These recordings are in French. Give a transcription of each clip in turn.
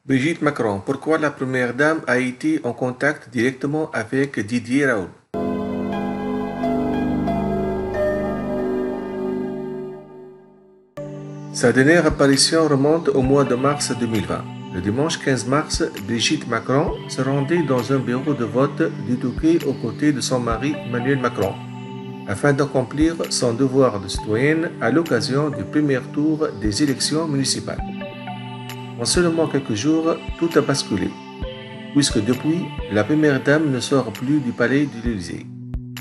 Brigitte Macron, pourquoi la première dame a été en contact directement avec Didier Raoult? Sa dernière apparition remonte au mois de mars 2020. Le dimanche 15 mars, Brigitte Macron se rendait dans un bureau de vote du Touquet aux côtés de son mari Emmanuel Macron, afin d'accomplir son devoir de citoyenne à l'occasion du premier tour des élections municipales. En seulement quelques jours, tout a basculé, puisque depuis, la première dame ne sort plus du palais de l'Élysée,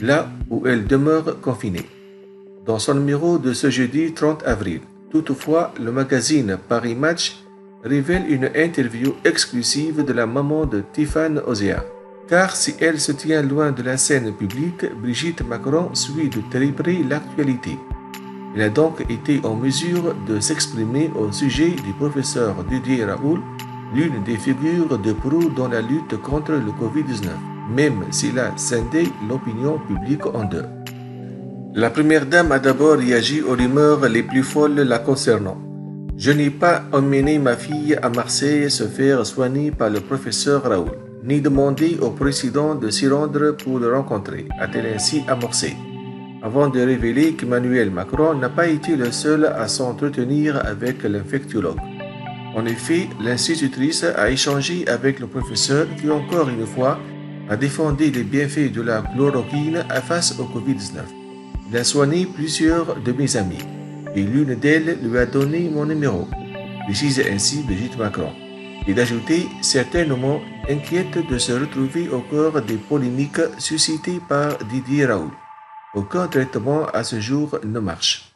là où elle demeure confinée. Dans son numéro de ce jeudi 30 avril, toutefois, le magazine Paris Match révèle une interview exclusive de la maman de Tiffane Ozea. Car si elle se tient loin de la scène publique, Brigitte Macron suit de très près l'actualité. Elle a donc été en mesure de s'exprimer au sujet du professeur Didier Raoult, l'une des figures de proue dans la lutte contre le Covid-19, même s'il a scindé l'opinion publique en deux. La première dame a d'abord réagi aux rumeurs les plus folles la concernant. Je n'ai pas emmené ma fille à Marseille se faire soigner par le professeur Raoult, ni demandé au président de s'y rendre pour le rencontrer, a-t-elle ainsi amorcé, avant de révéler qu'Emmanuel Macron n'a pas été le seul à s'entretenir avec l'infectiologue. En effet, l'institutrice a échangé avec le professeur qui, encore une fois, a défendu les bienfaits de la chloroquine face au Covid-19. Il a soigné plusieurs de mes amis, et l'une d'elles lui a donné mon numéro, précise ainsi Brigitte Macron, et d'ajouter certainement inquiète de se retrouver au cœur des polémiques suscitées par Didier Raoult. Aucun traitement à ce jour ne marche.